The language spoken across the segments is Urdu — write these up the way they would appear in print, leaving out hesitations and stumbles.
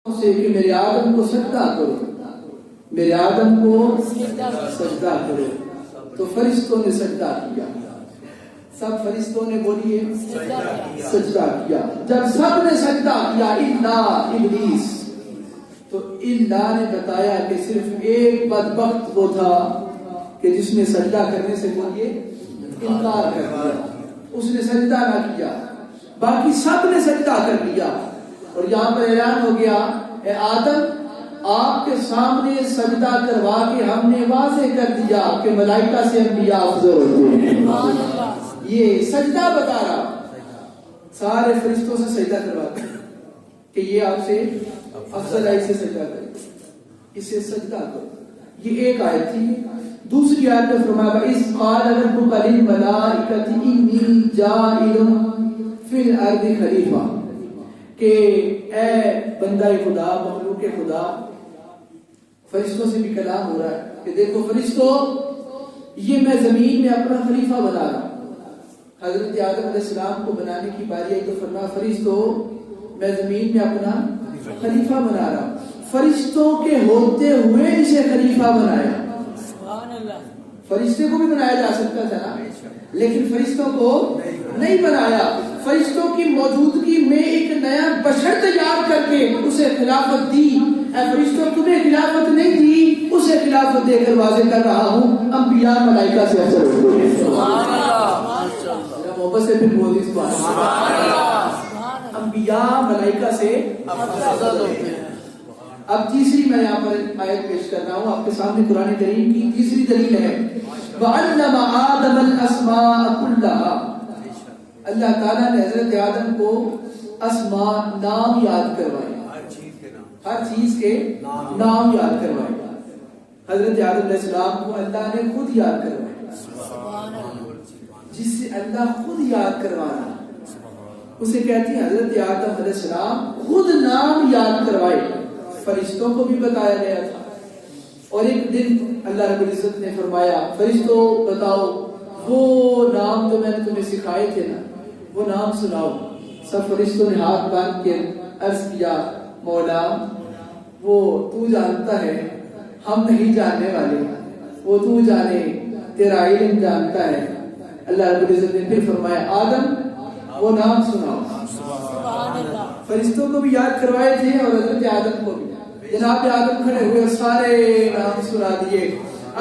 سے کہ میرے آدم کو سجدہ کرو، میرے آدم کو سجدہ کرو، تو فرشتوں نے سجدہ کیا، سب فرشتوں نے بولیے سجدہ کیا۔ جب سب نے سجدہ کیا الا ابلیس، تو اللہ نے بتایا کہ صرف ایک بدبخت وہ تھا کہ جس نے سجدہ کرنے سے بولیے انکار کر دیا، اس نے سجدہ نہ کیا، باقی سب نے سجدہ کر لیا۔ اور یہاں پر اعلان ہو گیا اے آدم آپ کے سامنے سجدہ کروا کے ہم نے واضح کر دیا کہ ملائکہ سے انبیاء افضل ہوتے ہیں۔ یہ سجدہ بتا رہا، سارے فرشتوں سے سجدہ کرواتے ہیں کہ یہ آپ سے افضل ہے، اسے سجدہ کریں، اسے سجدہ کرو۔ یہ ایک آیت تھی۔ دوسری آیت میں فرمایا اذ قال ربک للملائکۃ انی جاعل فی الارض خلیفہ، کہ اے بندہ خدا، مخلوق خدا، فرشتوں سے بھی کلام ہو رہا ہے کہ دیکھو فرشتوں، یہ میں زمین میں اپنا خلیفہ بنا رہا ہوں۔ حضرت آدم علیہ السلام کو بنانے کی باری آئی تو فرمایا فرشتوں میں زمین میں اپنا خلیفہ بنا رہا ہوں۔ فرشتوں کے ہوتے ہوئے اسے خلیفہ بنایا۔ فرشتے کو بھی بنایا جا سکتا تھا نا، لیکن فرشتوں کو نہیں بنایا۔ فرشتوں کی موجودگی میں ایک نیا بشر تیار کر کے اسے خلافت دی۔ اے فرشتوں تمہیں خلافت نہیں دی، اسے خلافت دے کر واضح کر رہا ہوں انبیاء ملائکہ سے افضل ہوتے ہیں۔ سبحان اللہ، محبت سے پھر بول دی سبحان اللہ۔ انبیاء ملائکہ سے افضل ہوتے ہیں۔ اب تیسری میں یہاں پر آیت پیش کر رہا ہوں آپ کے سامنے، قرآن کریم کی تیسری دلیل ہے وَعَلَّمَ آدَمَ الْأَسْمَاءَ كُلَّهَا۔ اللہ تعالیٰ نے حضرت آدم کو اسماء نام یاد کروائے، ہر چیز کے نام یاد کروائے۔ حضرت آدم علیہ السلام کو اللہ نے خود یاد کروائے، جس سے اللہ خود یاد کروانا اسے کہتی ہے حضرت آدم علیہ السلام خود نام یاد کروائے۔ فرشتوں کو بھی بتایا گیا تھا، اور ایک دن اللہ رب العزت نے فرمایا فرشتوں بتاؤ وہ نام جو میں نے تمہیں سکھائے تھے نا، وہ نام سناؤ۔ سب فرشتوں نے ہاتھ باندھ کے عرض کیا مولا وہ تو جانتا ہے، ہم نہیں جاننے والے، وہ تو جانے، تیرا علم جانتا ہے۔ اللہ رب العزت نے پھر فرمایا آدم وہ نام سناؤ۔ فرشتوں کو بھی یاد کروائے تھے اور حضرت آدم کو بھی۔ جناب آدم کھڑے ہوئے سارے نام سنا دیے۔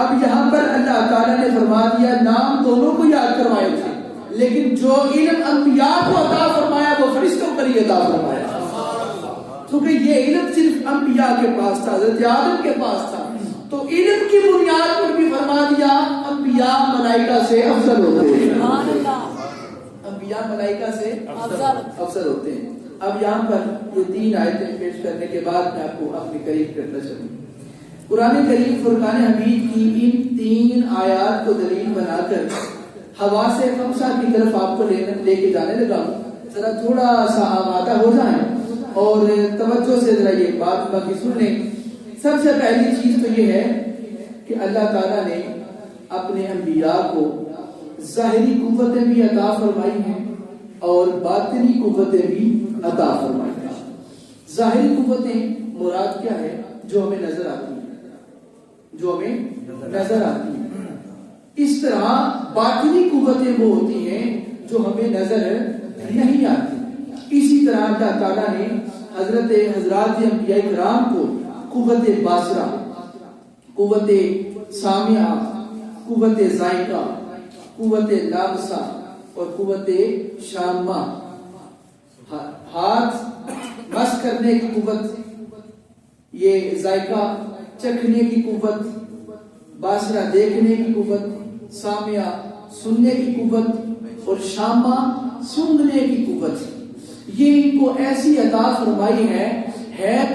اب یہاں پر اللہ تعالیٰ نے فرما دیا نام دونوں کو یاد کروائے تھے، لیکن جو علم انبیاء کو عطا فرمایا وہ فرشتوں پر ہی عطا فرمایا، کیونکہ یہ علم صرف انبیاء کے پاس تھا، حضرت آدم کے پاس تھا، تو علم کی بنیاد پر بھی فرما دیا انبیاء ملائکہ سے افضل ہوتے ہیں، انبیاء ملائکہ سے افضل ہوتے ہیں۔ اب یہاں پر یہ تین آیتیں پیش کرنے کے بعد میں آپ کو اپنے قریب کرتا چلوں۔ قرآن کریم فرقان حمید کی ان تین آیات کو دلیل بنا کر حواس خمسہ کی طرف آپ کو لے کے جانے لگا ہوں۔ ذرا تھوڑا سا آمادہ ہو جائیں اور توجہ سے ذرا یہ بات باقی سن لیں۔ سب سے پہلی چیز تو یہ ہے کہ اللہ تعالیٰ نے اپنے انبیاء کو ظاہری قوتیں بھی عطا فرمائی ہیں اور باطنی قوتیں بھی عطا فرمائی ہیں۔ ظاہری قوتیں مراد کیا ہے؟ جو ہمیں نظر آتی ہیں، جو ہمیں نظر آتی ہیں۔ اس طرح باطنی قوتیں وہ ہوتی ہیں جو ہمیں نظر نہیں آتی۔ اسی طرح اللہ تعالیٰ نے حضرات انبیاء کرام کو قوت باصرہ، قوت سامعہ، قوت ذائقہ، قوت لامسہ اور قوت شامہ، ہاتھ مس کرنے کی قوت، یہ ذائقہ چکھنے کی قوت، باصرہ دیکھنے کی قوت، سامعہ سننے کی قوت اور شامہ سونگھنے کی قوت، یہ ان کو ایسی عطا فرمائی ہے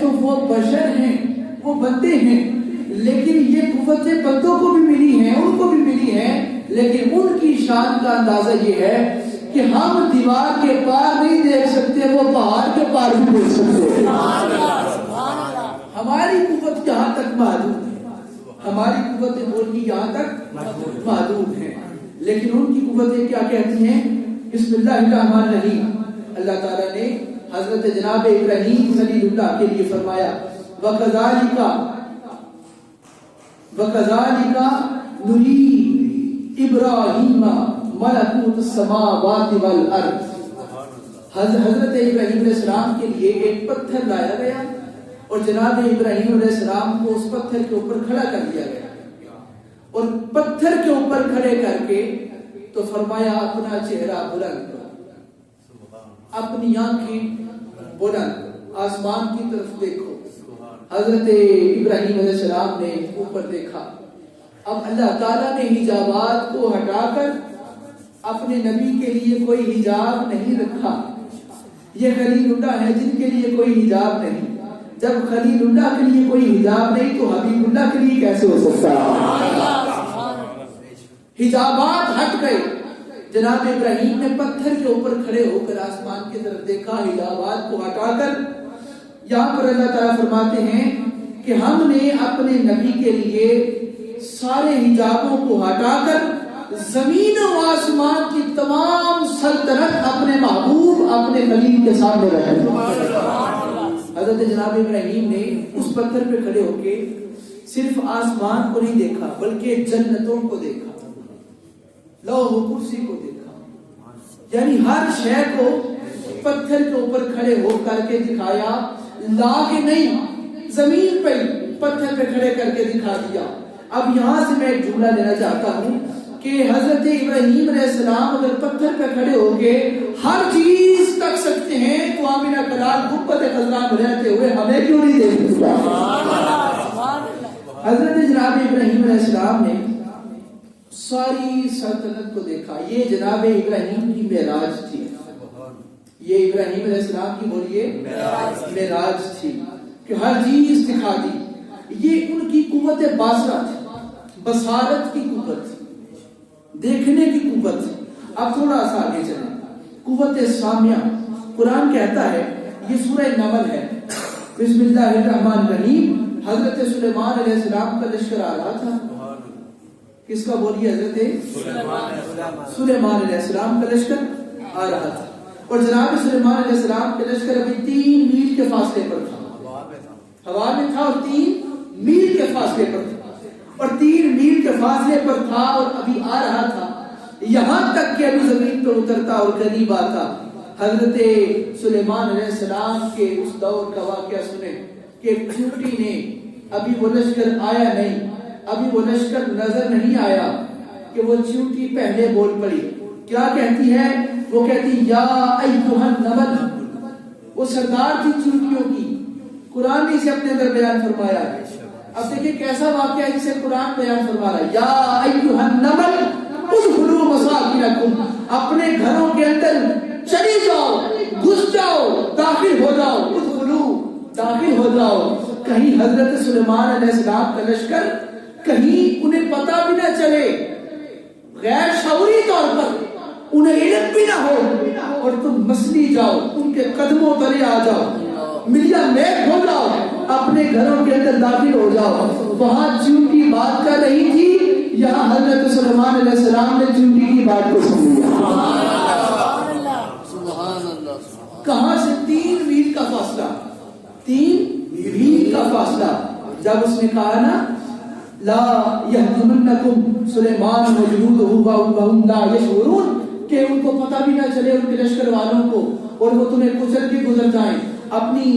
تو وہ بشر ہیں، وہ بندے ہیں، لیکن یہ قوتیں بندوں کو بھی ملی ہیں، ان کو بھی ملی ہیں، لیکن ان کی شان کا اندازہ یہ ہے کہ ہم دیوار کے پار نہیں دیکھ سکتے، وہ پہاڑ کے پار بھی دیکھ سکتے ہیں۔ ہماری قوت یہاں تک محدود ہے، ہماری قوتیں بولنی یہاں تک محدود ہیں، لیکن ان کی قوتیں کیا کہتی ہیں؟ بسم اللہ الرحمن الرحیم۔ اللہ تعالیٰ نے حضرت جناب ابراہیم خلیل اللہ کے لیے فرمایا وَكَذَلِكَ نُرِي إِبْرَاهِيمَ مَلَكُوتَ السَّمَاوَاتِ وَالْأَرْضِ. حضرت ابراہیم علیہ السلام کے لیے ایک پتھر لایا گیا اور جناب ابراہیم علیہ السلام کو اس پتھر کے اوپر کھڑا کر دیا گیا اور پتھر کے اوپر کھڑے کر کے تو فرمایا اپنا چہرہ بلند کرو، اپنی آنکھیں بلند آسمان کی طرف دیکھو. حضرت ابراہیم علیہ السلام نے اوپر دیکھا. اب اللہ تعالیٰ نے حجابات کو ہٹا کر اپنے نبی کے لیے کوئی حجاب نہیں رکھا. یہ خلیل اللہ ہے جن کے لیے کوئی حجاب نہیں. جب خلیل اللہ کے لیے کوئی حجاب نہیں تو حبیب اللہ کے لیے کیسے ہو سکتا ہے؟ حجابات ہٹ گئے. جناب ابراہیم نے پتھر کے اوپر کھڑے ہو کر آسمان کی طرف دیکھا، حجابات کو ہٹا کر. یہاں پر اللہ تعالیٰ فرماتے ہیں کہ ہم نے اپنے نبی کے لیے سارے حجابوں کو ہٹا کر زمین و آسمان کی تمام سلطنت اپنے محبوب اپنے خلیل کے سامنے رکھ دی. حضرت جناب ابراہیم نے اس پتھر پہ کھڑے ہو کے صرف آسمان کو نہیں دیکھا بلکہ جنتوں کو دیکھا، لوح و کرسی کو دیکھا، یعنی ہر شے کو پتھر کے اوپر کھڑے ہو کر کے دکھایا. لا کے نہیں، زمین پہ پتھر پہ کھڑے کر کے دکھا دیا. اب یہاں سے میں ایک جملہ لینا چاہتا ہوں کہ حضرت ابراہیم علیہ السلام اگر پتھر پہ کھڑے ہو کے ہر چیز تک سکتے ہیں تو آمینہ کلال گنبد خضرا میں رہتے ہوئے ہمیں کیوں نہیں دیکھ سکتا؟ حضرت جناب ابراہیم علیہ السلام نے ساری سلطنت کو دیکھا. یہ جناب ابراہیم کی معراج تھی. یہ ابراہیم علیہ السلام کی بولیے معراج تھی کہ ہر چیز دکھا دی. یہ ان کی قوت باصرہ تھی، بصارت کی قوت، دیکھنے کی قوت. اب تھوڑا سا آگے چلیں. قوت سامعہ قرآن کہتا ہے، یہ سورہ نمل ہے. بسم اللہ الرحمن الرحیم. حضرت سلیمان علیہ السلام کا لشکر آ رہا تھا. کس کا بولیے؟ حضرت سلیمان علیہ السلام کا لشکر آ رہا تھا اور جناب سلیمان علیہ السلام کا لشکر ابھی 3 میل کے فاصلے پر تھا. ہوا میں تھا اور 3 میل کے فاصلے پر تھا اور 3 میل کے فاصلے پر تھا اور ابھی آ رہا تھا. یہاں تک کہ ابھی زمین پر اترتا اور قریب آتا. حضرت سلیمان علیہ السلام کے اس دور کا واقعہ سنیں کہ ایک چونٹی نے، ابھی وہ لشکر آیا نہیں، ابھی وہ لشکر نظر نہیں آیا کہ وہ چونٹی پہلے بول پڑی. کیا کہتی ہے؟ وہ کہتی یا ایھا النمل. وہ سردار تھی چونٹیوں کی. قرآن نے اسے اپنے اندر بیان فرمایا ہے. اب دیکھیں کیسا واقعہ ہے جسے قرآن بیان فرما رہا ہے. یا ایھا النمل ادخلوا مساکنکم. اپنے گھروں کے اندر چلی جاؤ، گھس جاؤ، داخل ہو جاؤ. ادخلوا، داخل ہو جاؤ. کہیں حضرت سلیمان علیہ السلام کا لشکر کہیں انہیں پتہ بھی نہ چلے، غیر شعوری طور پر انہیں علم بھی نہ ہو اور تم مسلی جاؤ، ان کے قدموں تلے آ جاؤ، ملیا میٹ ہو جاؤ، اپنے گھروں کے اندر داخل ہو جاؤ. وہاں چونٹی بات کر رہی تھی، یہاں حضرت سلیمان علیہ السلام نے چونٹی کی بات کو سن لیا. کہاں سے؟ 3 میل کا فاصلہ، 3 میل کا فاصلہ. جب اس نے کہا نا لا یحزنکم سلیمان وجنودہ وهم لا یشعرون، کہ ان کو پتہ بھی نہ چلے ان کے لشکر والوں کو اور وہ تمہیں کچل کے گزر جائیں. اپنی